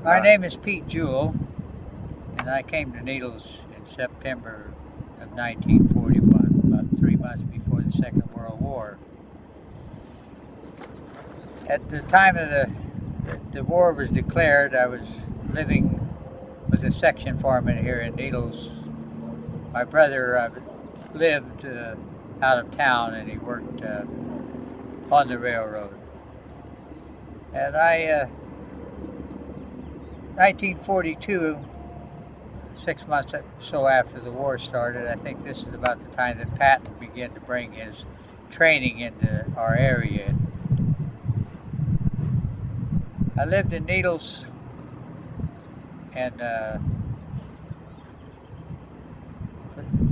My name is Pete Jewell, and I came to Needles in September of 1941, about 3 months before the Second World War. At the time of the war was declared, I was living with a section foreman here in Needles. My brother lived out of town, and he worked on the railroad. And 1942, 6 months or so after the war started, I think this is about the time that Pat began to bring his training into our area. I lived in Needles, and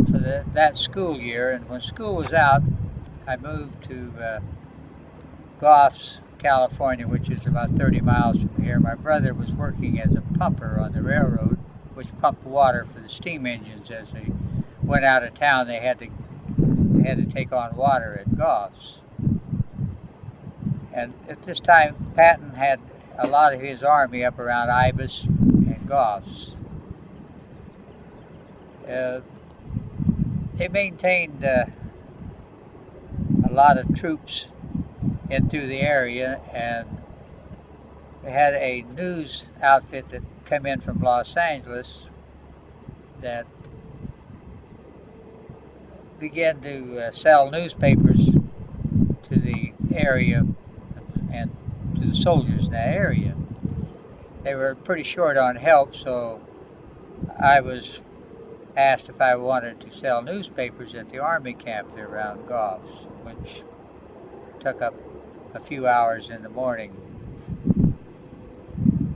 for that school year, and when school was out, I moved to Goffs, California, which is about 30 miles from here. My brother was working as a pumper on the railroad, which pumped water for the steam engines. As they went out of town, they had to take on water at Goffs. And at this time, Patton had a lot of his army up around Ibis and Goffs. They maintained a lot of troops in through the area, and they had a news outfit that come in from Los Angeles that began to sell newspapers to the area and to the soldiers in that area. They were pretty short on help, so I was asked if I wanted to sell newspapers at the army camp there around Goffs, which took up a few hours in the morning.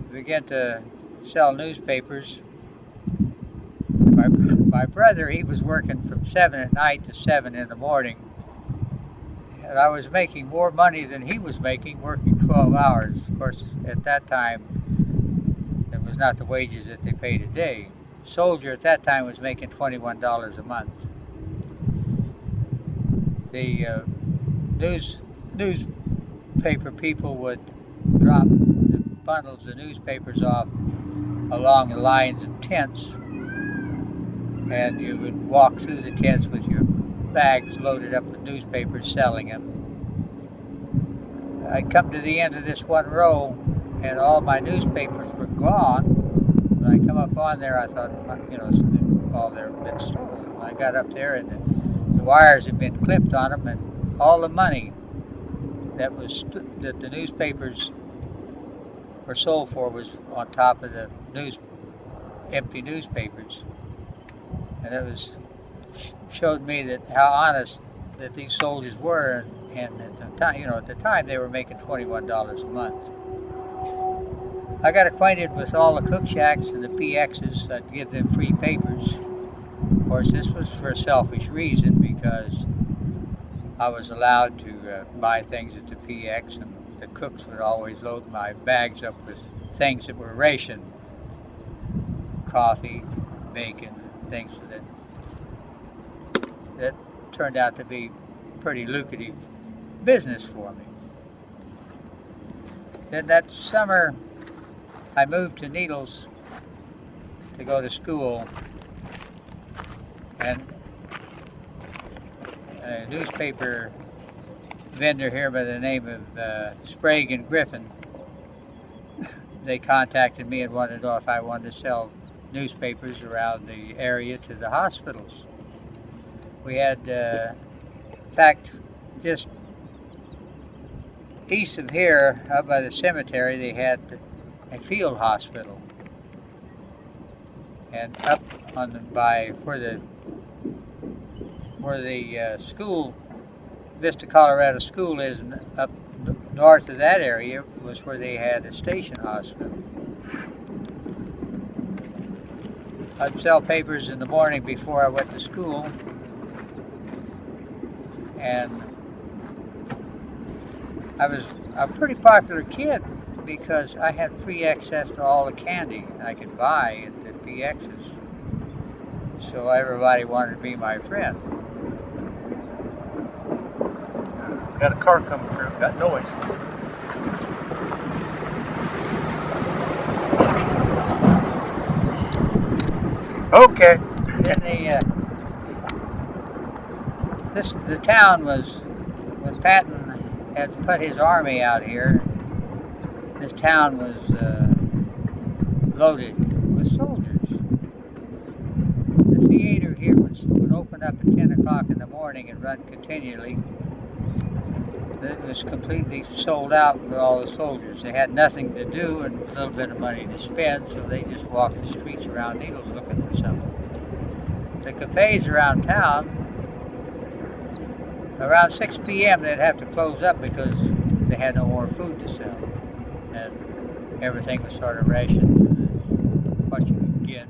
We began to sell newspapers. My brother, he was working from 7 at night to 7 in the morning, and I was making more money than he was making, working 12 hours. Of course, at that time, it was not the wages that they pay today. A soldier at that time was making $21 a month. The newspaper people would drop the bundles of newspapers off along the lines of tents, and you would walk through the tents with your bags loaded up with newspapers, selling them. I come to the end of this one row, and all my newspapers were gone. When I come up on there, I thought, all they've been stolen. I got up there, and the wires had been clipped on them, and all the money that the newspapers were sold for was on top of the empty newspapers. And it showed me that how honest that these soldiers were, and at the time they were making $21 a month. I got acquainted with all the cook shacks and the PXs. I'd give them free papers. Of course, this was for a selfish reason, because I was allowed to buy things at the PX, and the cooks would always load my bags up with things that were rationed. Coffee, bacon, things that turned out to be pretty lucrative business for me. Then that summer, I moved to Needles to go to school, and a newspaper vendor here by the name of Sprague and Griffin, they contacted me and wanted to know if I wanted to sell newspapers around the area to the hospitals. We had, in fact, just east of here, up by the cemetery, they had a field hospital, and up on where the school, Vista, Colorado school is, up north of that area was where they had a station hospital. I'd sell papers in the morning before I went to school, and I was a pretty popular kid because I had free access to all the candy I could buy at the PXs. So everybody wanted to be my friend. Got a car coming through, got noise. Okay. Then the town was, when Patton had put his army out here, this town was loaded with soldiers. The theater here would open up at 10 o'clock in the morning and run continually. It was completely sold out with all the soldiers. They had nothing to do and a little bit of money to spend, so they just walked the streets around Needles looking for something. The cafes around town, around 6 p.m. they'd have to close up because they had no more food to sell. And everything was sort of rationed to what you could get.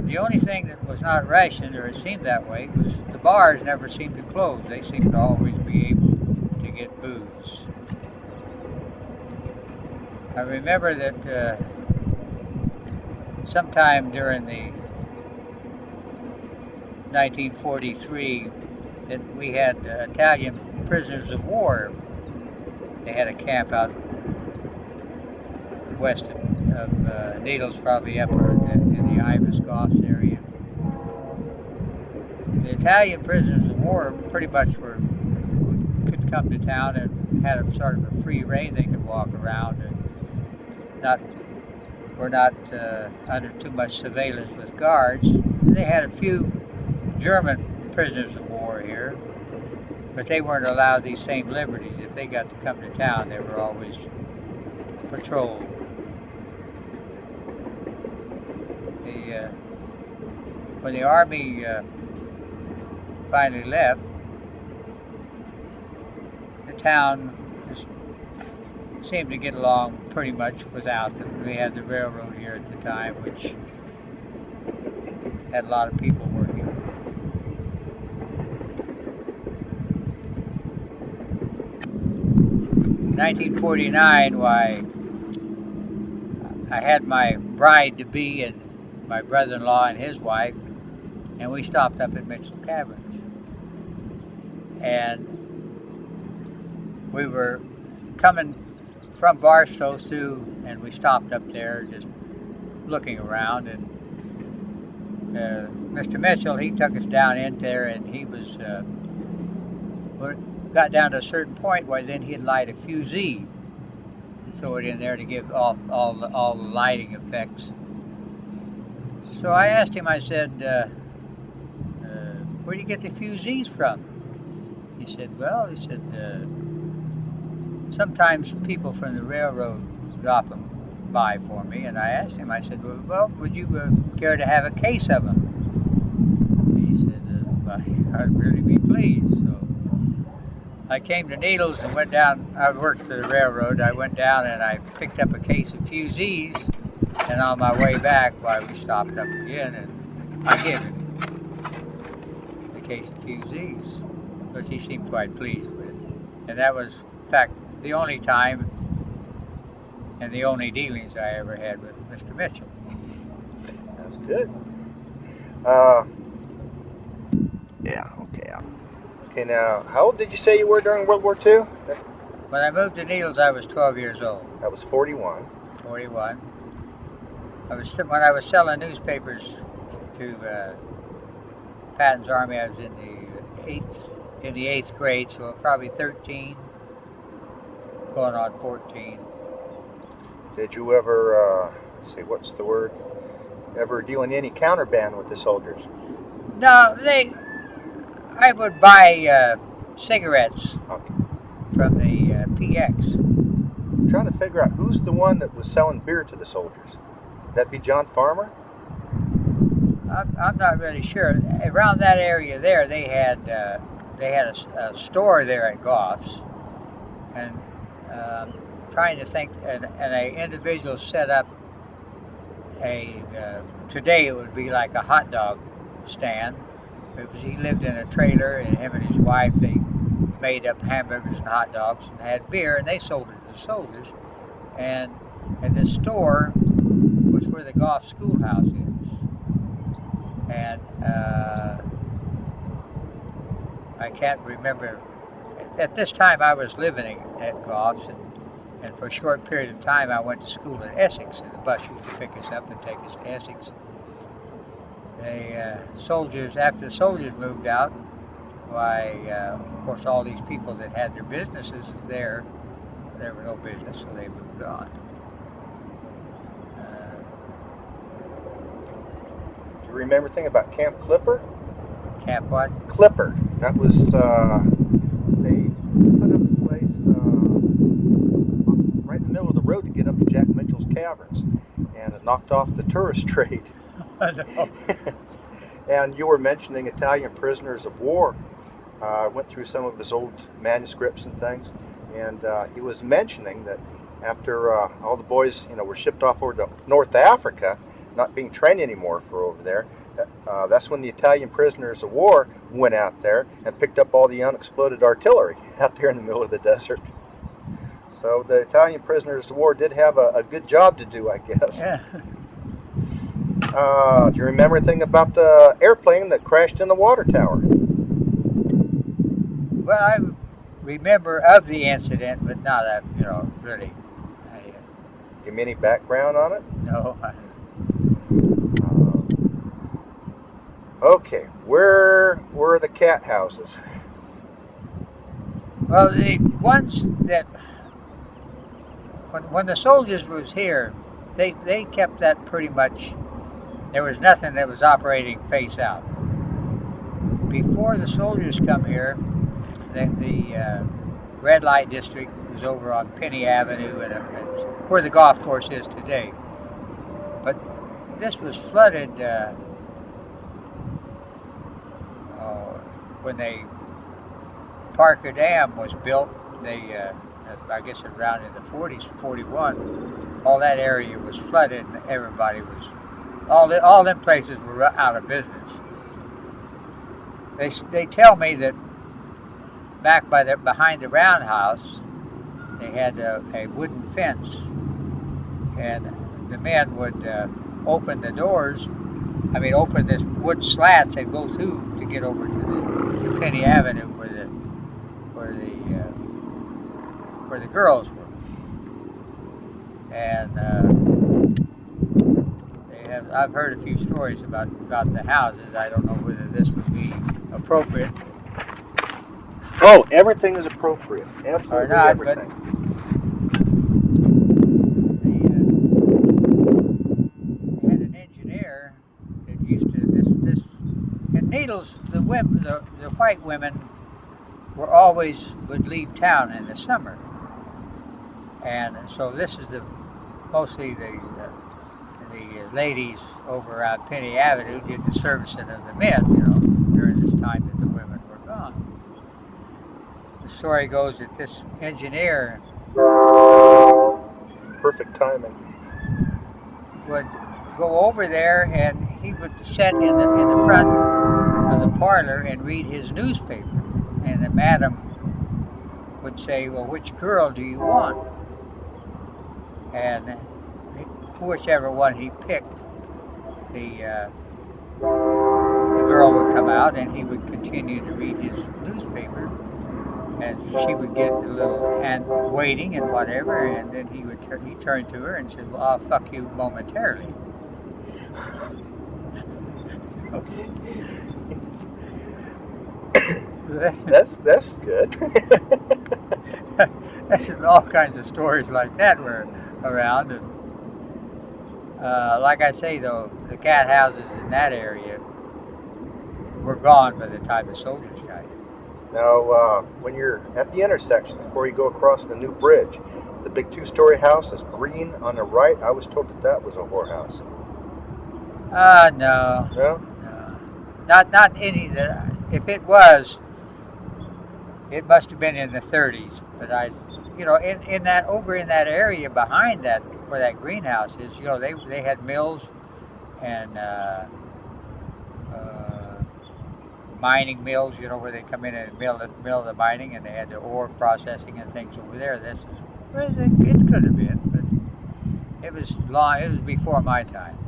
The only thing that was not rationed, or it seemed that way, was the bars never seemed to close. They seemed to always be able to get booze. I remember that sometime during the 1943 that we had Italian prisoners of war. They had a camp out west of Needles, probably up in the Ibis Goffs area. The Italian prisoners of war pretty much could come to town and had a sort of a free reign. They could walk around and were not under too much surveillance with guards. They had a few German prisoners of war here, but they weren't allowed these same liberties. If they got to come to town, they were always patrolled. When the army finally left, the town just seemed to get along pretty much without them. We had the railroad here at the time, which had a lot of people working. 1949, why, I had my bride-to-be and my brother-in-law and his wife, and we stopped up at Mitchell Caverns. And we were coming from Barstow through, and we stopped up there just looking around, and Mr. Mitchell, he took us down in there, and he was, got down to a certain point where then he'd light a fusee, throw it in there to give off all the lighting effects. So I asked him, I said, where do you get the fusees from? He said, well, sometimes people from the railroad drop them by for me. And I asked him, I said, well, would you care to have a case of them? And he said, I'd really be pleased. So I came to Needles and went down. I worked for the railroad. I went down and I picked up a case of fusees. And on my way back, we stopped up again, and I gave him the case of fusees, which he seemed quite pleased with. And that was, in fact, the only time and the only dealings I ever had with Mr. Mitchell. That's good. Yeah, okay. Okay, now, how old did you say you were during World War II? When I moved to Needles, I was 12 years old. That was 41. 41. When I was selling newspapers to Patton's Army, I was in the eighth grade, so probably 13, going on 14. Did you ever, let's see, what's the word? Ever deal in any counterband with the soldiers? No, I would buy cigarettes from the PX. I'm trying to figure out who's the one that was selling beer to the soldiers. Would that be John Farmer? I'm not really sure. Around that area there, they had a store there at Goff's, and trying to think, and an individual set up today it would be like a hot dog stand. He lived in a trailer, and him and his wife, they made up hamburgers and hot dogs and had beer, and they sold it to the soldiers. And the store was where the Goff schoolhouse is. And I can't remember. At this time, I was living at Goff's, and for a short period of time, I went to school in Essex, and the bus used to pick us up and take us to Essex. soldiers, after the soldiers moved out, why, of course, all these people that had their businesses there were no business, so they moved on. Do you remember anything about Camp Clipper? Camp what? Clipper. That was, they put up a place right in the middle of the road to get up to Jack Mitchell's Caverns, and it knocked off the tourist trade. No. And you were mentioning Italian prisoners of war. I went through some of his old manuscripts and things, and he was mentioning that after all the boys, were shipped off over to North Africa, not being trained anymore for over there, that's when the Italian prisoners of war went out there and picked up all the unexploded artillery out there in the middle of the desert. So the Italian prisoners of war did have a good job to do, I guess. Yeah. Do you remember anything about the airplane that crashed in the water tower? Well, I remember of the incident, but not really. Give me any background on it? No. Okay, where were the cat houses? Well, the ones that when the soldiers was here, they kept that pretty much. There was nothing that was operating face out. Before the soldiers come here, the red light district was over on Penny Avenue and where the golf course is today. But this was flooded when the Parker Dam was built. I guess around in the 40s, 41, all that area was flooded and everybody was, all them places were out of business. They tell me that back behind the roundhouse, they had a wooden fence, and the men would open the doors. Open this wood slats and go through to get over to Penny Avenue where the girls were. And I've heard a few stories about the houses. I don't know whether this would be appropriate. Oh, everything is appropriate. Absolutely Or not, everything. They had an engineer that used to this and Needles. The white women would leave town in the summer, and so this is mostly the ladies over on Penny Avenue did the servicing of the men, during this time that the women were gone. The story goes that this engineer Perfect timing. would go over there and he would sit in the front of the parlor and read his newspaper, and the madam would say, "Well, which girl do you want?" And whichever one he picked, the girl would come out and he would continue to read his newspaper, and she would get a little hand waiting and whatever, and then he turned to her and said, "Well, I'll fuck you momentarily." That's good. There's all kinds of stories like that were around, and like I say, though, the cat houses in that area were gone by the time the soldiers got here. Now, when you're at the intersection before you go across the new bridge, the big two-story house is green on the right. I was told that was a whorehouse. No. No? No. Not any that. If it was, it must have been in the 30s. But in that area behind that, where that greenhouse is, they had mills and mining mills, where they come in and mill the mining, and they had the ore processing and things over there. This is where it could have been, but it was long. It was before my time.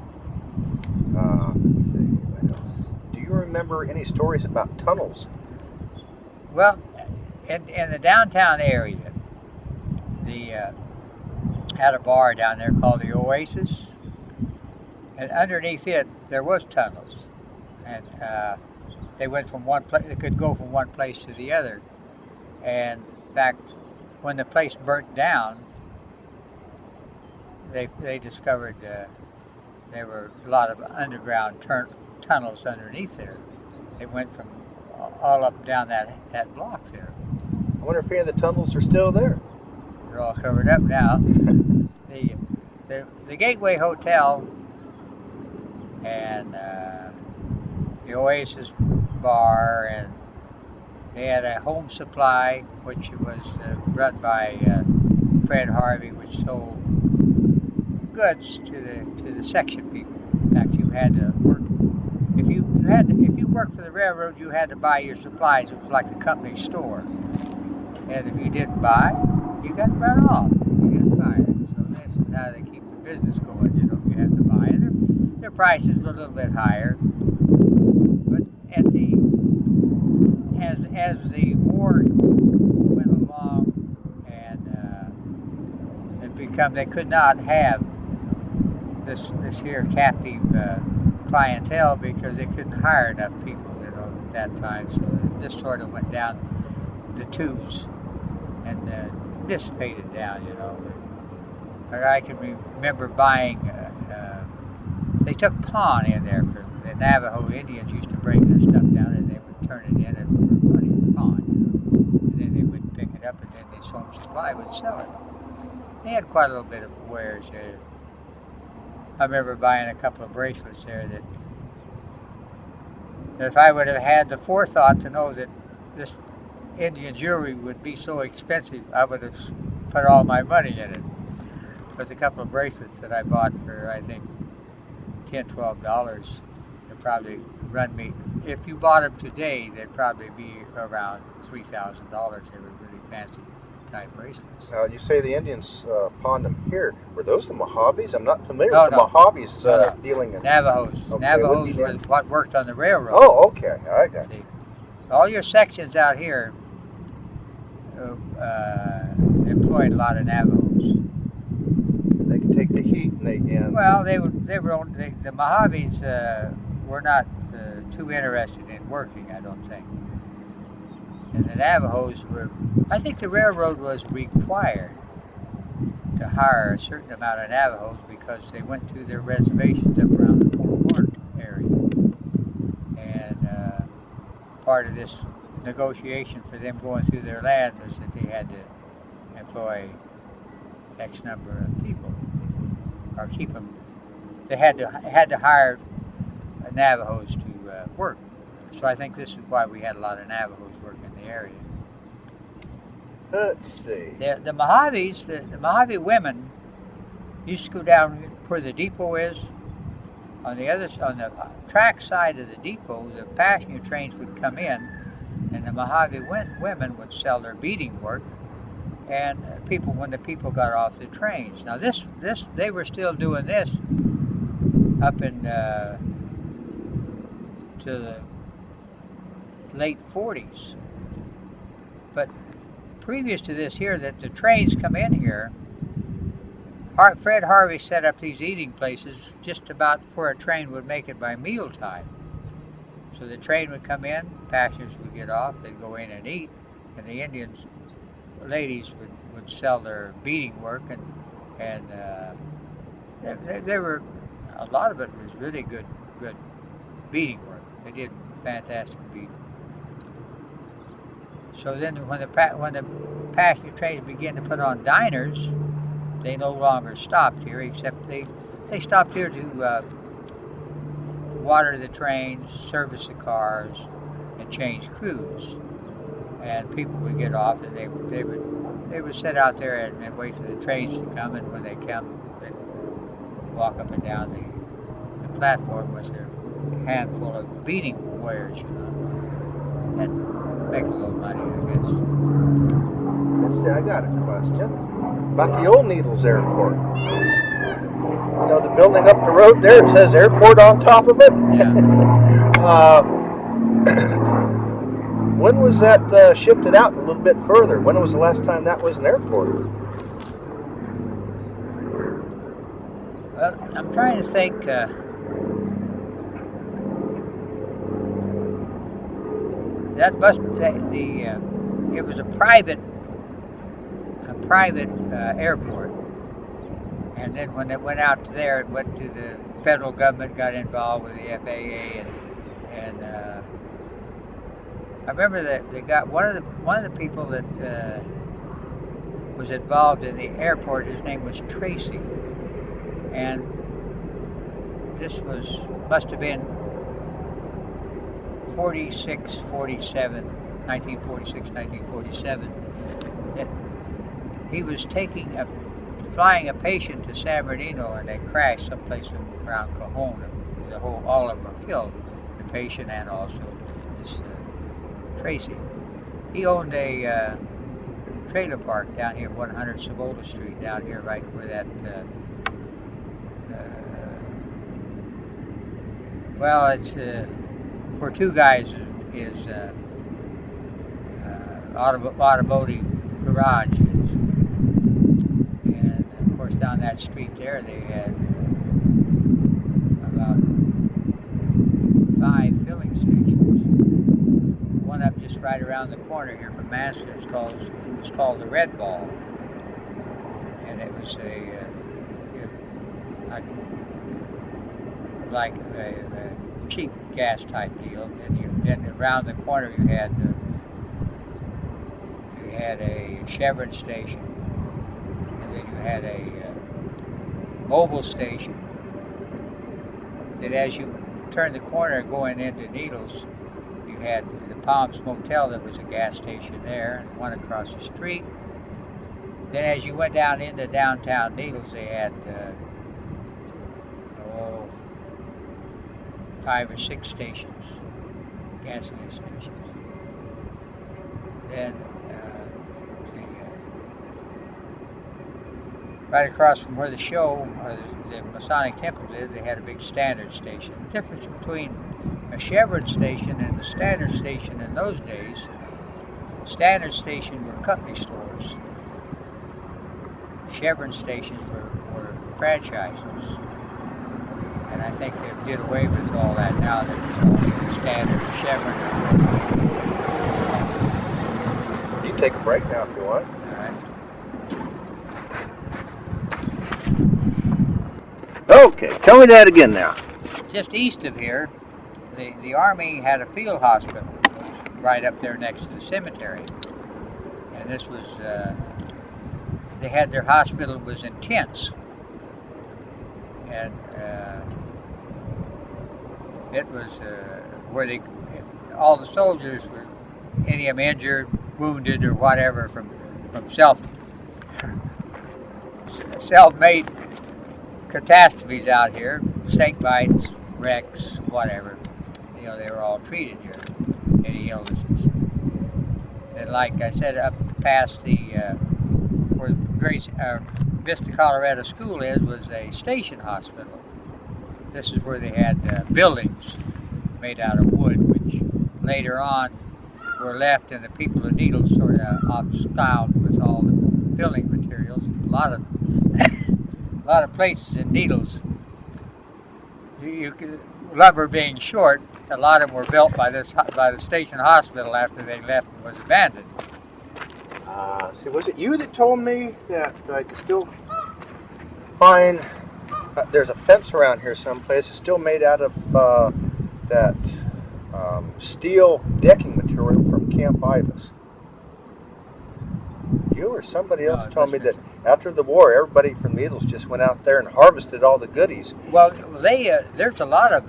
Let's see. What else? Do you remember any stories about tunnels? Well, in the downtown area, had a bar down there called the Oasis, and underneath it there was tunnels, and they went from one place. They could go from one place to the other. And back when the place burnt down, they discovered there were a lot of underground tunnels underneath there. It went from all up down that block there. I wonder if any of the tunnels are still there. They're all covered up now. The Gateway Hotel and the Oasis Bar, and they had a home supply which was run by Fred Harvey, which sold goods to the section people. In fact, you had to work if you worked for the railroad, you had to buy your supplies. It was like the company store, and if you didn't buy, you got run off. You got fired. So this is how they keep the business going. You know, you have to buy, and their prices were a little bit higher. But at as the war went along, and they could not have this here captive clientele because they couldn't hire enough people, you know, at that time. So this sort of went down the tubes and dissipated down, you know. I can remember buying. They took pawn in there for the Navajo Indians used to bring their stuff down and they would turn it in and for money, pawn, you know. And then they would pick it up and then this home supply would sell it. They had quite a little bit of wares there. I remember buying a couple of bracelets there that if I would have had the forethought to know that this Indian jewelry would be so expensive, I would have put all my money in it. But a couple of bracelets that I bought for, I think, $10, $12, they'd probably run me, if you bought them today, they'd probably be around $3,000. They were really fancy type bracelets. You say the Indians pawned them here. Were those the Mojaves? I'm not familiar No, with the no. Mojaves No. dealing in. Navajos. Okay, Navajos was what worked on the railroad. Oh, okay. I got it. See, all your sections out here employed a lot of Navajos. They could take the heat and Well, the Mojaves were not too interested in working, I don't think. And the Navajos were, I think the railroad was required to hire a certain amount of Navajos because they went to their reservations up around the Fort Horn area. And part of this negotiation for them going through their land was that they had to employ X number of people, or keep them. They had to hire Navajos to work. So I think this is why we had a lot of Navajos work in the area. let's see. The Mojaves, the Mojave women used to go down where the depot is. On the track side of the depot, the passenger trains would come in, and the Mojave women would sell their beading work. And when the people got off the trains. Now they were still doing this up in to the late 40s. But previous to this here, that the trains come in here, Fred Harvey set up these eating places just about where a train would make it by mealtime. So the train would come in, passengers would get off, they'd go in and eat, and the Indians, ladies would sell their beading work, and they were, a lot of it was really good beading work. They did fantastic beading. So then when the passenger trains began to put on diners, they no longer stopped here, except they stopped here to water the trains, service the cars, and change crews. And people would get off, and they would sit out there and wait for the trains to come. And when they come, they'd walk up and down the platform with their handful of beading wares, you know, and make a little money, I guess. Let's see. I got a question about the old Needles Airport. You know, the building up the road there, it says airport on top of it. Yeah. When was that shifted out a little bit further? When was the last time that was an airport? Well, I'm trying to think. that must it was a private airport, and then when it went out to there, it went to the federal government, got involved with the FAA, and I remember that they got one of the people that was involved in the airport. His name was Tracy, and this must have been 1947, that he was flying a patient to San Bernardino, and they crashed someplace around Cajon. All of them were killed, the patient and also this Tracy. He owned a trailer park down here, 100 Savola Street, down here, right where that. Well, it's where Two Guys is automotive garage is, and of course down that street there they had about 5 filling stations. One up just right around the corner here from Mansker was called the Red Ball, and it was like a cheap gas type deal. And then around the corner you had a Chevron station, and then you had a Mobil station. Then as you turn the corner going into Needles, you had the Palms Motel. There was a gas station there, and one across the street. Then as you went down into downtown Needles, they had 5 or 6 stations, gasoline stations. Then right across from where the show, or the Masonic Temple is, they had a big Standard station. The difference between a Chevron station and a Standard station in those days, Standard stations were company stores. Chevron stations were franchises. And I think they did away with all that now. There's only the Standard and Chevron. You can take a break now if you want. All right. Okay, tell me that again now. Just east of here, the Army had a field hospital right up there next to the cemetery. And this was, they had their hospital was in tents. And it was where all the soldiers were, any of them injured, wounded, or whatever from self-made catastrophes out here, snake bites, wrecks, whatever. They were all treated here. Any illnesses. And like I said, up past the where Vista, Colorado School was a station hospital. This is where they had buildings made out of wood, which later on were left, and the people of Needles sort of upstyled with all the building materials. A lot of places in Needles, lumber being short, a lot of them were built by the station hospital after they left and was abandoned. See, was it you that told me that I could still find there's a fence around here someplace? It's still made out of that steel decking material from Camp Ibis. You or somebody else told me that after the war, everybody from Needles just went out there and harvested all the goodies. Well, there's a lot of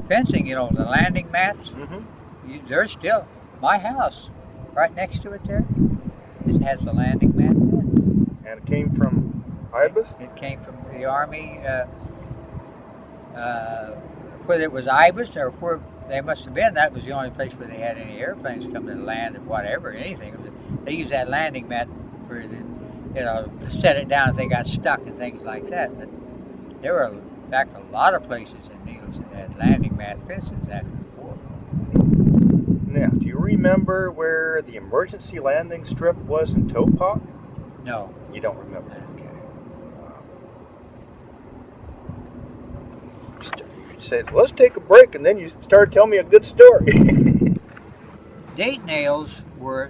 fencing, the landing mats. Mm-hmm. There's still, my house, right next to it there, it has a landing mat fence. And it came from Ibis? It came from the Army, whether it was Ibis or where they must have been. That was the only place where they had any airplanes coming to land or whatever, anything. They used that landing mat for to set it down if they got stuck and things like that. But there were, in fact, a lot of places in Needles that had landing mat fences after the war. Now, do you remember where the emergency landing strip was in Topak? No. You don't remember? Okay. You said, let's take a break, and then you started telling me a good story. date nails were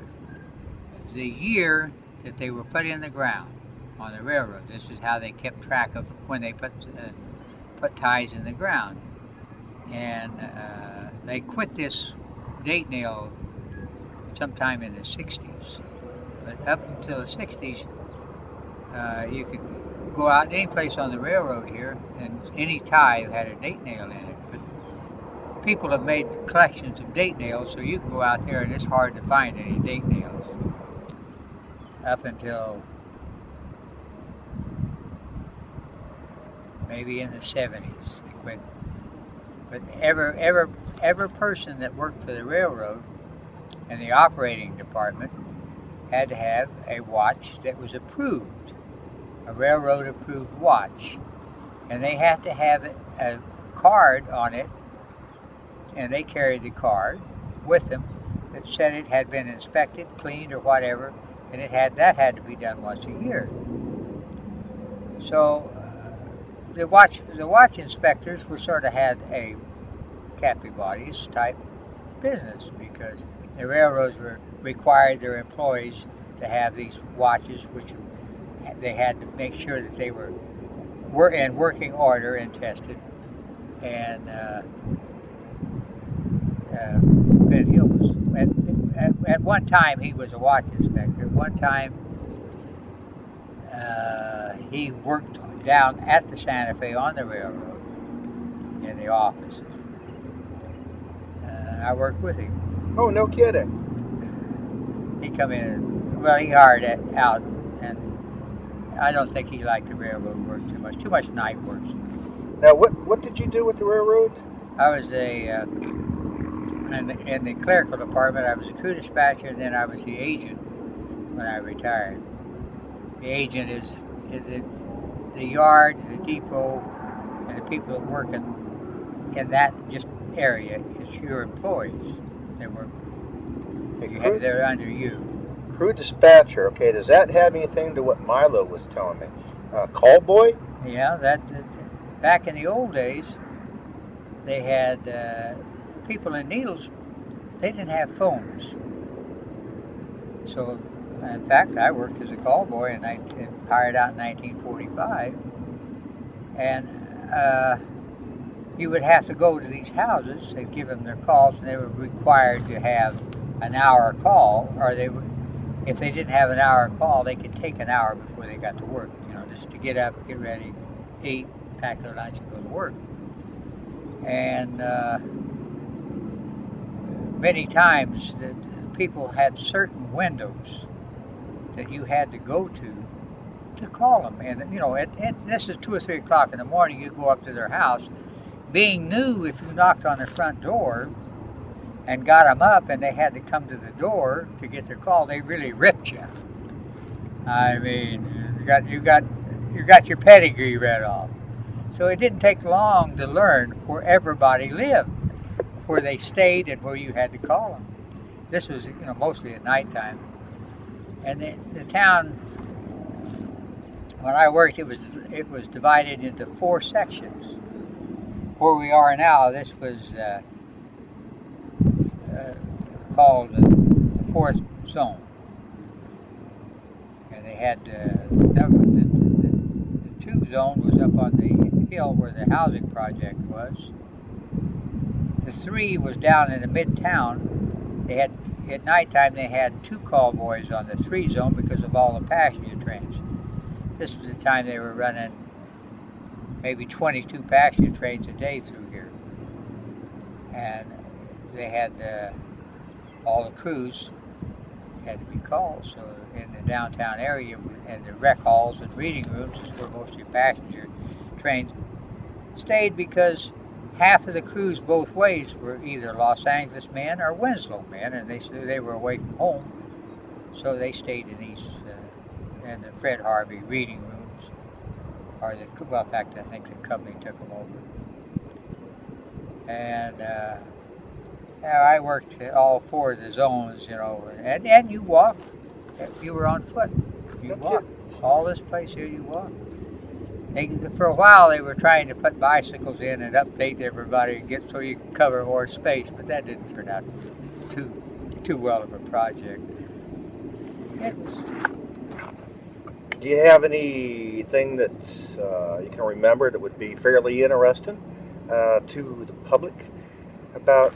the year that they were put in the ground on the railroad. This is how they kept track of when they put ties in the ground. And they quit this date nail sometime in the 60s. But up until the 60s, you could go out any place on the railroad here, and any tie had a date nail in it. But people have made collections of date nails, so you can go out there and it's hard to find any date nails. Up until maybe in the 70s, they quit. But every person that worked for the railroad and the operating department had to have a watch that was approved, a railroad approved watch, and they had to have a card on it, and they carried the card with them that said it had been inspected, cleaned, or whatever, and that had to be done once a year. So the watch inspectors were sort of had a captive bodies type business, because the railroads required their employees to have these watches, which they had to make sure that they were in working order and tested. And Ben Hill was at one time he was a watch inspector. At one time he worked down at the Santa Fe on the railroad in the office. I worked with him. Oh, no kidding. He come in, well, he hired out, and I don't think he liked the railroad work too much. Too much night work. Now, what did you do with the railroad? I was in the clerical department. I was a crew dispatcher, and then I was the agent when I retired. The agent is the yard, the depot, and the people that work in that just area is your employees. They're under you. Crew dispatcher. Okay, does that have anything to what Milo was telling me? Call boy? Yeah, that back in the old days, they had people in Needles. They didn't have phones, so in fact, I worked as a call boy and hired out in 1945, and you would have to go to these houses and give them their calls, and they were required to have an hour call, or if they didn't have an hour call, they could take an hour before they got to work, just to get up, get ready, eat, pack their lunch, and go to work. And many times that people had certain windows that you had to go to call them. And this is 2 or 3 o'clock in the morning. You go up to their house, being new. If you knocked on their front door and got them up, and they had to come to the door to get their call, they really ripped you. I mean, you got your pedigree read off. So it didn't take long to learn where everybody lived, where they stayed, and where you had to call them. This was, mostly at nighttime. And the town, when I worked, it was divided into 4 sections. Where we are now, this was called the 4th zone. And they had the 2 zone was up on the hill where the housing project was. The 3 was down in the mid-town. They had, at nighttime, they had 2 call boys on the 3 zone because of all the passenger trains. This was the time they were running maybe 22 passenger trains a day through here. And they had all the crews had to be called. So in the downtown area and the rec halls and reading rooms is where most of your passenger trains stayed, because half of the crews both ways were either Los Angeles men or Winslow men, and they were away from home, so they stayed in these in the Fred Harvey reading rooms, or in fact, I think the company took them over. And I worked all 4 of the zones, and you walked. You were on foot. You walked. All this place here, you walked. For a while, they were trying to put bicycles in and update everybody and so you could cover more space, but that didn't turn out too too well of a project. It was. Do you have anything that you can remember that would be fairly interesting to the public about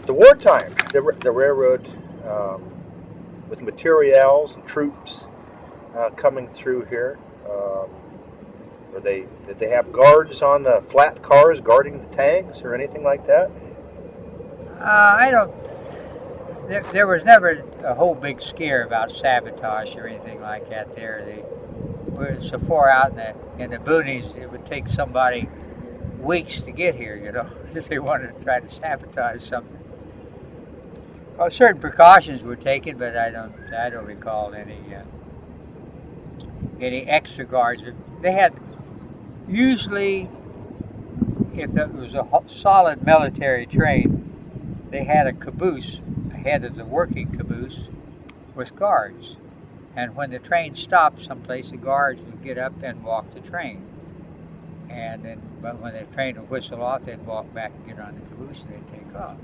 the wartime, the railroad with materials and troops coming through here? Did they have guards on the flat cars guarding the tanks or anything like that? I don't. There was never a whole big scare about sabotage or anything like that. They were so far out in the boonies, it would take somebody weeks to get here, you know, if they wanted to try to sabotage something. Well, certain precautions were taken, but I don't recall any extra guards. They had usually, if it was a solid military train, they had a caboose ahead of the working caboose with guards. And when the train stopped someplace, the guards would get up and walk the train. And then, but when the train would whistle off, they'd walk back and get on the caboose and they'd take off.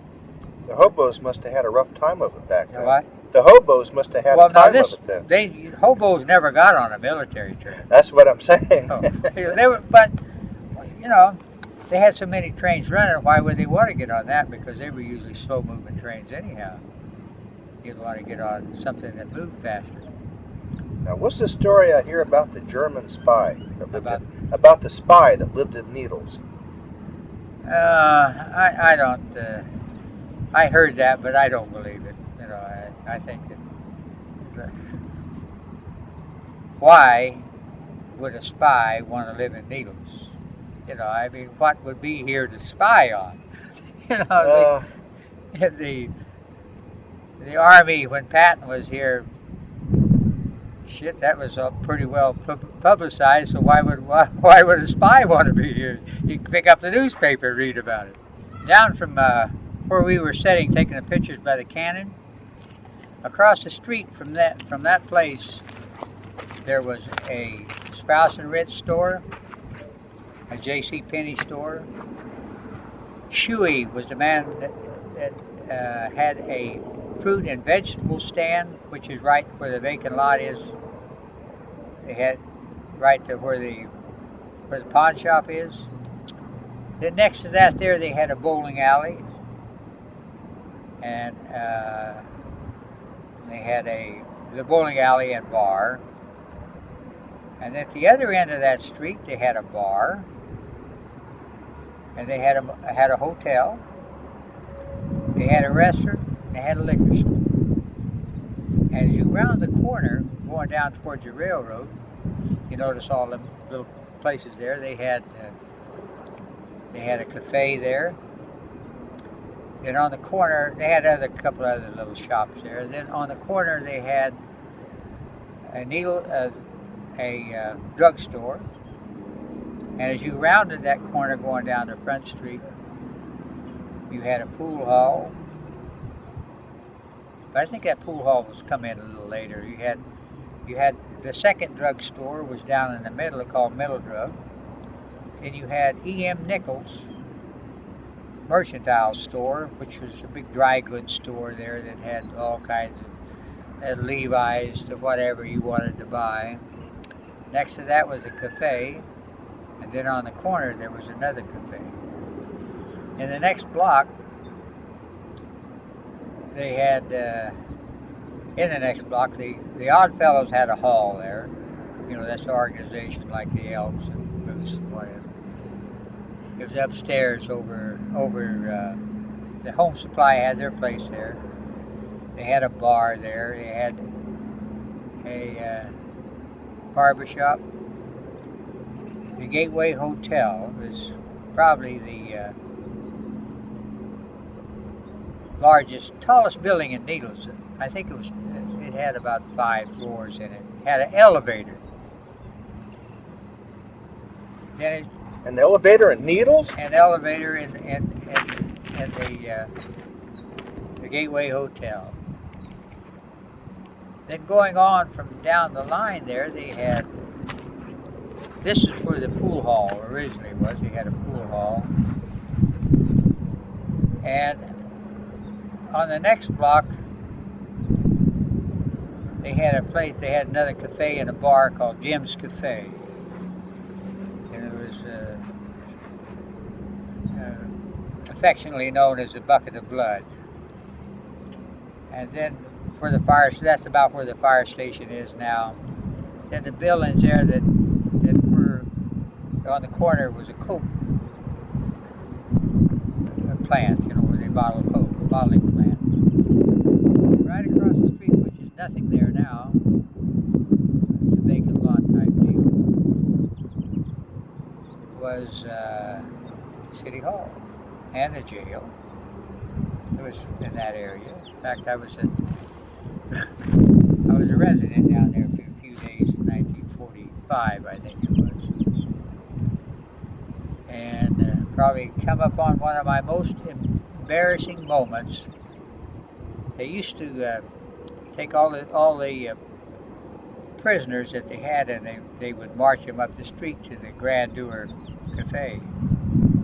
The hobos must have had a rough time of it back then. What? The hobos must have had a time of it then. Hobos never got on a military train. That's what I'm saying. No. They were, but, you know, they had so many trains running, why would they want to get on that? Because they were usually slow-moving trains anyhow. You'd want to get on something that moved faster. Now, what's the story I hear about the German spy? About the spy that lived in Needles? I don't. I heard that, but I don't believe it. You know, I think that. Why would a spy want to live in Needles? You know, I mean, what would be here to spy on? You know, the Army, when Patton was here, shit, that was pretty well publicized. So why would a spy want to be here? You can pick up the newspaper and read about it. Down from where we were sitting, taking the pictures by the cannon, across the street from that place, there was a Sprouse and Ritz store, a J.C. Penney store. Shuey was the man that had a fruit and vegetable stand, which is right where the vacant lot is. They had right to where the pawn shop is. Then next to that there they had a bowling alley, and they had the bowling alley and bar. And at the other end of that street they had a bar, and they had a hotel. They had a restaurant. They had a liquor store. And as you round the corner, going down towards the railroad, you notice all the little places there. They had a cafe there. Then on the corner, they had a couple other little shops there. Then on the corner, they had a drugstore. And as you rounded that corner going down to Front Street, you had a pool hall. But I think that pool hall was come in a little later. You had the second drugstore was down in the middle, called Middle Drug. And you had E.M. Nichols Mercantile Store, which was a big dry goods store there that had all kinds of Levi's to whatever you wanted to buy. Next to that was a cafe, and then on the corner there was another cafe. In the next block, they had, in the next block, the Odd Fellows had a hall there. You know, that's an organization like the Elks and Moose and whatever. It was upstairs over the Home Supply had their place there. They had a bar there. They had a barbershop. The Gateway Hotel was probably the tallest building in Needles. I think it had about 5 floors in it. It had an elevator. Then an elevator in Needles? An elevator in the Gateway Hotel. Then going on from down the line there, they had, this is where the pool hall originally was. They had a pool hall. And on the next block, they had a place, they had another cafe and a bar called Jim's Cafe. And it was affectionately known as the Bucket of Blood. And then where the fire, that's about where the fire station is now. Then the buildings there that were on the corner was a Coke plant, where they bottle Coke, bottling plant. Right across the street, which is nothing there now, it's a vacant lot type deal, was City Hall and the jail. It was in that area. In fact, I was a resident down there for a few days in 1945, I think it was. And probably come up on one of my most embarrassing moments. They used to take all the prisoners that they had, and they would march them up the street to the Grandeur Cafe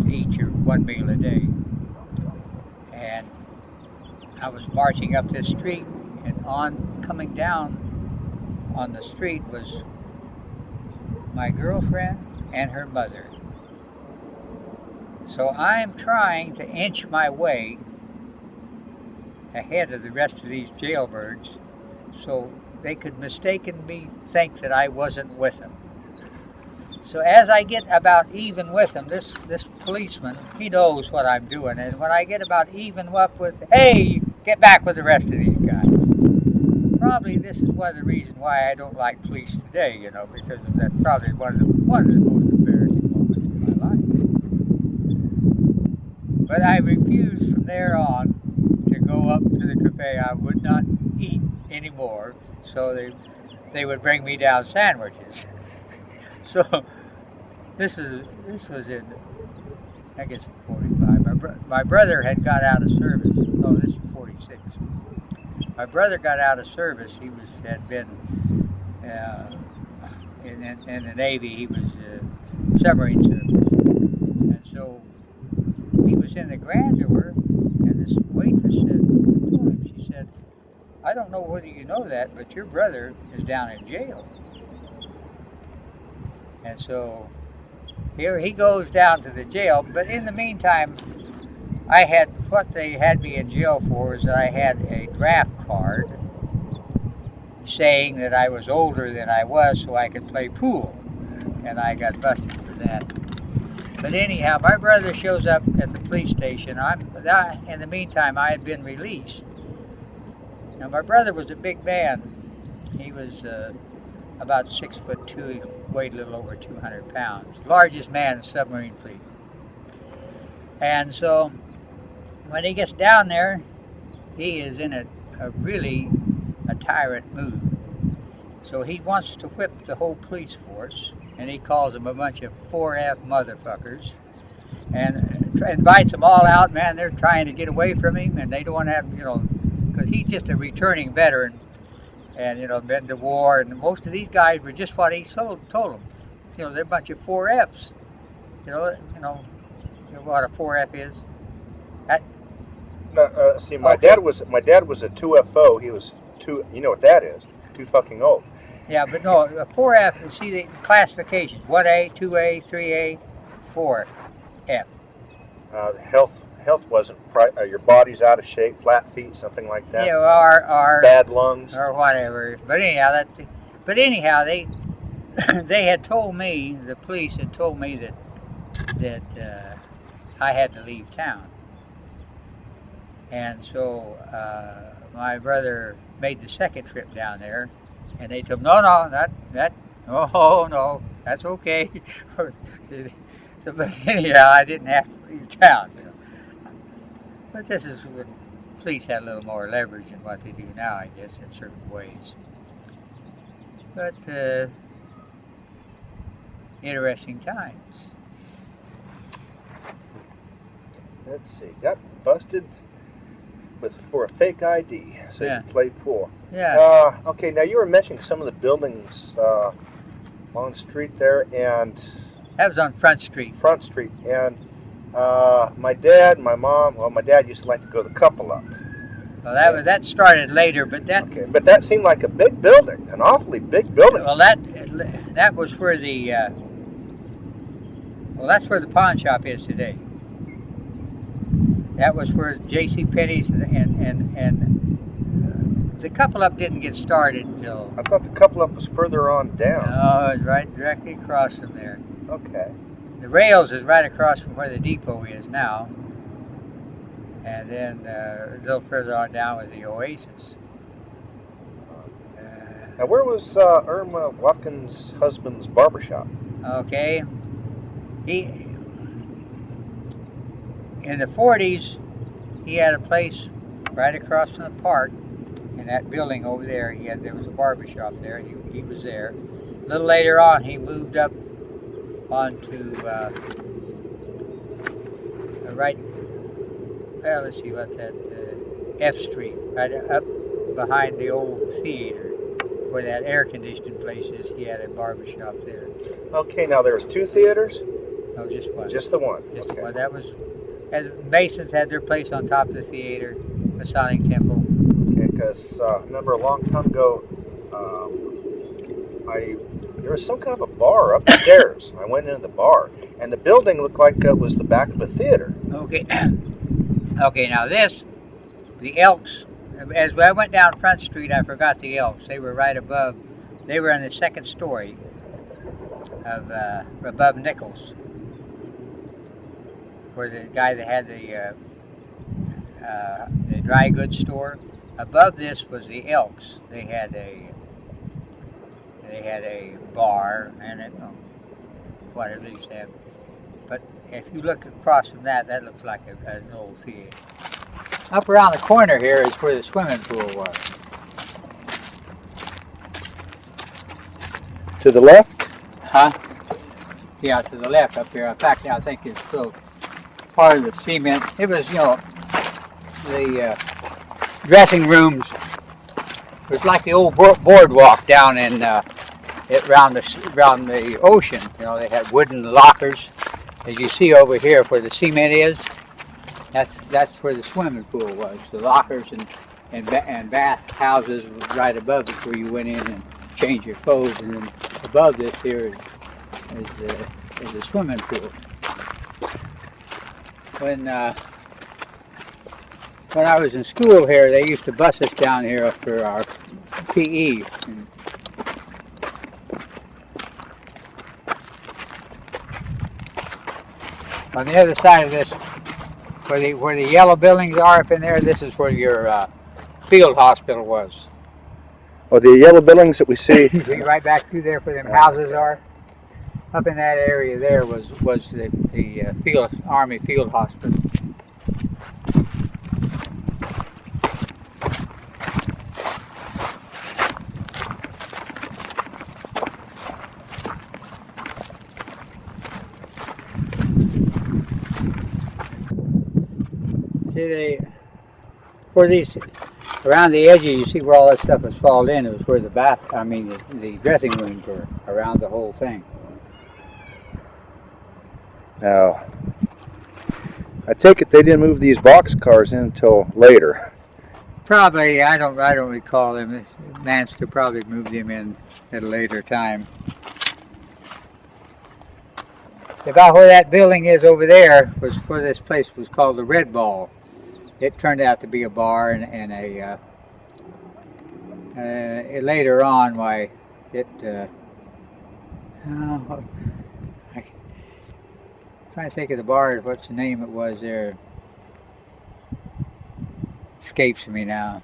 to eat your one meal a day. And I was marching up this street, and coming down on the street was my girlfriend and her mother. So I'm trying to inch my way ahead of the rest of these jailbirds so they could mistakenly think that I wasn't with them. So as I get about even with them, this policeman, he knows what I'm doing, and when I get about even up with, hey, get back with the rest of these guys. Probably this is one of the reasons why I don't like police today, because of that. Probably one of the most embarrassing moments in my life. But I refused from there on to go up to the cafe. I would not eat anymore, so they would bring me down sandwiches. So this was in, I guess, 45. My brother had got out of service. No, this is 46. My brother got out of service. He had been in the Navy. He was submarine service, and so he was in the Grandeur. And this waitress told him, she said, "I don't know whether you know that, but your brother is down in jail." And so here he goes down to the jail. But in the meantime, what they had me in jail for is that I had a draft card saying that I was older than I was so I could play pool. And I got busted for that. But anyhow, my brother shows up at the police station. In the meantime, I had been released. Now, my brother was a big man. He was about 6'2". He weighed a little over 200 pounds. Largest man in the submarine fleet. And so when he gets down there, he is in a really tyrant mood. So he wants to whip the whole police force, and he calls them a bunch of 4F motherfuckers, and invites them all out. Man, they're trying to get away from him, and they don't want to have, because he's just a returning veteran, and been to war, and most of these guys were just what he told them. They're a bunch of 4Fs. You know what a 4F is? See, my dad was a 2FO. He was two. You know what that is? Too fucking old. Yeah, but no, a 4F. See the classifications: 1A, 2A, 3A, 4F. Health wasn't your body's out of shape, flat feet, something like that. Yeah, or bad lungs or whatever. But anyhow, they they had told me, the police had told me that I had to leave town. And so my brother made the second trip down there, and they told him, no, that's okay. So, but anyhow, I didn't have to leave town. But this is when police had a little more leverage than what they do now, I guess, in certain ways. But interesting times. Let's see. Got busted for a fake ID. So you played pool. Yeah. Okay. Now you were mentioning some of the buildings on the street there, and that was on Front Street. Front Street, and my dad and my mom. Well, my dad used to like to go the couple up, Well, that started later, but that Okay, but that seemed like a big building, an awfully big building. well that was where the that's where the pawn shop is today. That was where J.C. Penney's and the couple up didn't get started until. I thought the couple up was further on down. No, it was right directly across from there. Okay. The rails is right across from where the depot is now. And then a little further on down was the Oasis. Now, where was Irma Watkins' husband's barbershop? Okay. In the 40s, he had a place right across from the park. In that building over there, there was a barbershop there. He was there. A little later on, he moved up onto right. Well, let's see what that F Street, right up behind the old theater, where that air conditioning place is. He had a barbershop there. Okay, now there's 2 theaters? No, just one. Just the one. Just okay. one. That was. Masons had their place on top of the theater, Masonic Temple. Okay, because I remember a long time ago, there was some kind of a bar upstairs. I went into the bar, and the building looked like it was the back of a theater. Okay. Okay, now the Elks, as I went down Front Street, I forgot the Elks. They were right above, they were in the second story of above Nichols, where the guy that had the dry goods store. Above this was the Elks. They had a bar and whatever they used to have. But if you look across from that looks like an old theater. Up around the corner here is where the swimming pool was. To the left? Huh? Yeah, to the left up here. In fact, I think it's still part of the cement. It was, the dressing rooms. It was like the old boardwalk down in around the ocean. They had wooden lockers, as you see over here where the cement is. That's where the swimming pool was. The lockers and bath houses right above it, where you went in and changed your clothes. And then above this here is the swimming pool. When I was in school here, they used to bus us down here for our PE. On the other side of this, where the yellow buildings are up in there, this is where your field hospital was. Oh, the yellow buildings that we see. See right back through there where them houses are. Up in that area there was the Army Field Hospital. See, where these around the edges, you see where all that stuff was fallen in. It was where the dressing rooms were around the whole thing. Now, I take it they didn't move these box cars in until later. Probably, I don't recall them. Mansker probably moved them in at a later time. About where that building is over there was where this place was called the Red Ball. It turned out to be a bar and later on, I'm trying to think of the bar. What's the name it was there? Escapes me now.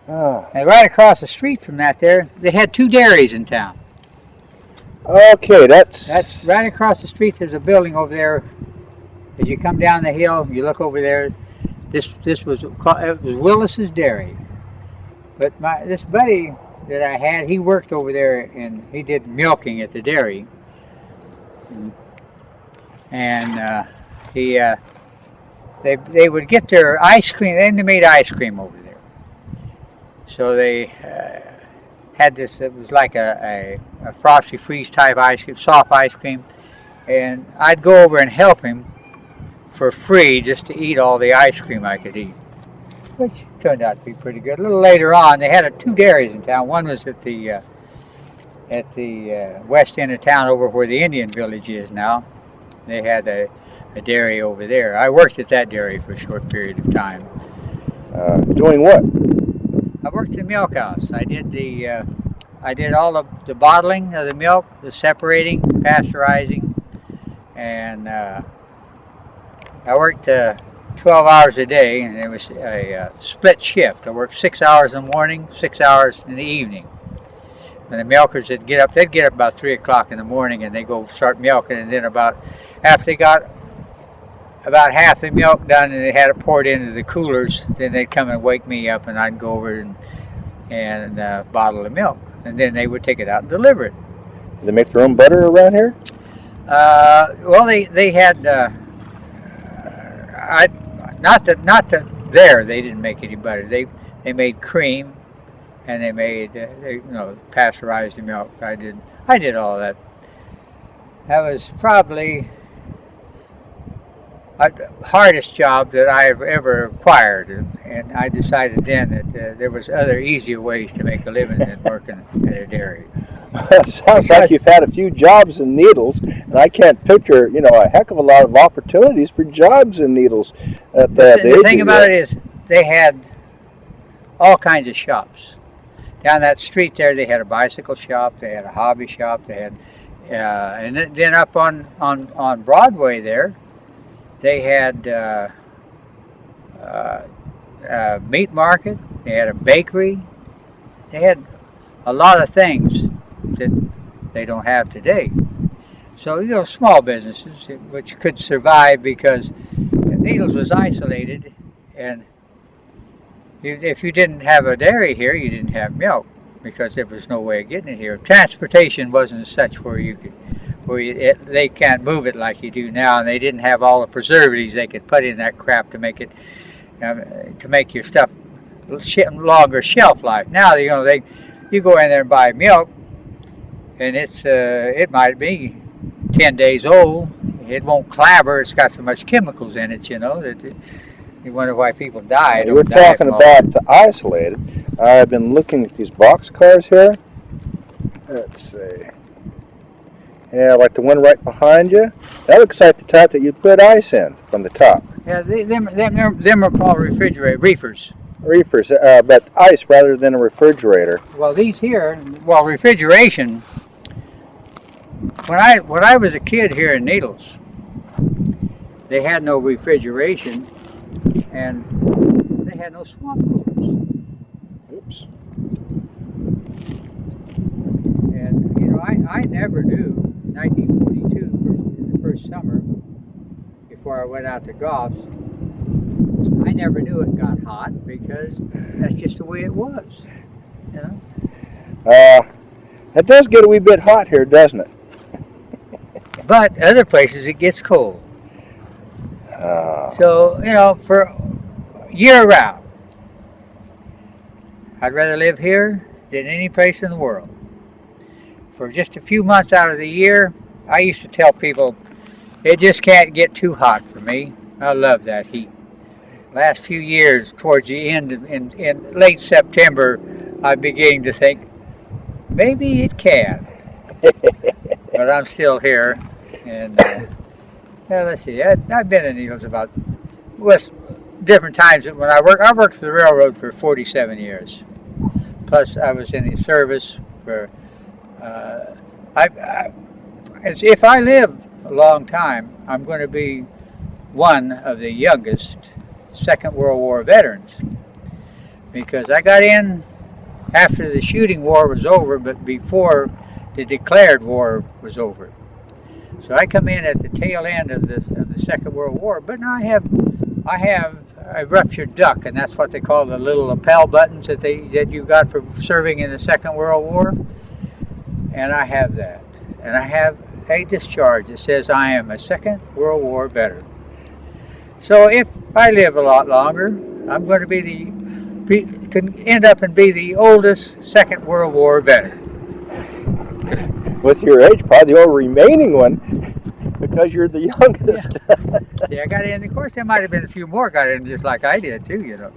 Oh. And right across the street from that there, they had 2 dairies in town. Okay, That's right across the street. There's a building over there. As you come down the hill, you look over there. This was Willis's Dairy. But this buddy that I had, he worked over there and he did milking at the dairy. And they would get their ice cream. They made ice cream over there. So they had this. It was like a Frosty Freeze type ice cream, soft ice cream. And I'd go over and help him for free just to eat all the ice cream I could eat. which turned out to be pretty good. A little later on, they had two dairies in town. One was at the west end of town, over where the Indian village is now. They had a dairy over there. I worked at that dairy for a short period of time. Doing what? I worked in the milk house. I did all of the bottling of the milk, the separating, pasteurizing, and I worked 12 hours a day, and it was a split shift. I worked 6 hours in the morning, 6 hours in the evening. And the milkers they'd get up about 3 o'clock in the morning, and they go start milking, and then after they got about half the milk done and they had it poured into the coolers, then they'd come and wake me up, and I'd go over and bottle the milk, and then they would take it out and deliver it. Do they make their own butter around here? Well, they had not that there they didn't make any butter. They made cream, and they made pasteurized the milk. I did all that. That was probably the hardest job that I've ever acquired, and I decided then that there was other easier ways to make a living than working at a dairy. It sounds like you've had a few jobs in Needles, and I can't picture, a heck of a lot of opportunities for jobs in Needles. The thing about it is, they had all kinds of shops. Down that street there, they had a bicycle shop, they had a hobby shop, they had, and then up on Broadway there, they had a meat market, they had a bakery, they had a lot of things that they don't have today. So, small businesses which could survive because Needles was isolated, and if you didn't have a dairy here, you didn't have milk because there was no way of getting it here. Transportation wasn't such where they can't move it like you do now, and they didn't have all the preservatives they could put in that crap to make it to make your stuff longer shelf life. Now you go in there and buy milk, and it might be 10 days old. It won't clabber. It's got so much chemicals in it, that you wonder why people die. We're talking about isolated. I've been looking at these boxcars here. Let's see. Yeah, like the one right behind you. That looks like the type that you put ice in from the top. Yeah, them are called reefers. Reefers, but ice rather than a refrigerator. Well, these here, refrigeration. When I was a kid here in Needles, they had no refrigeration, and they had no swamp coolers. Oops. And I never knew 1942, the first summer before I went out to Goff's, I never knew it got hot because that's just the way it was. It does get a wee bit hot here, doesn't it? But other places it gets cold. So, for year round, I'd rather live here than any place in the world. For just a few months out of the year, I used to tell people, it just can't get too hot for me. I love that heat. Last few years, towards the end, in late September, I'm beginning to think, maybe it can. But I'm still here. And let's see, I've been in Needles with different times. When I worked for the railroad for 47 years. Plus, I was in the service for, if I live a long time, I'm going to be one of the youngest Second World War veterans. Because I got in after the shooting war was over, but before the declared war was over. So I come in at the tail end of the Second World War, but now I have a ruptured duck, and that's what they call the little lapel buttons that you got for serving in the Second World War. And I have that, and I have a discharge that says I am a Second World War veteran. So if I live a lot longer, I'm going to can end up and be the oldest Second World War veteran. With your age, probably the only remaining one, because you're the youngest. Yeah, I got in. Of course, there might have been a few more got in just like I did too,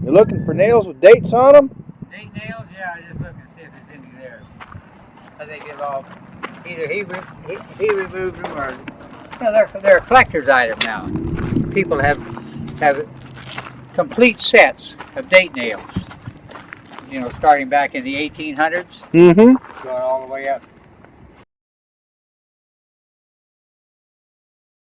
You're looking for nails with dates on them? Date nails? Yeah, I just look and see if there's any there. I think it all, either he removed them or, you know, they're a collector's item now. People have complete sets of date nails. You know, starting back in the 1800s, Mm-hmm. going all the way up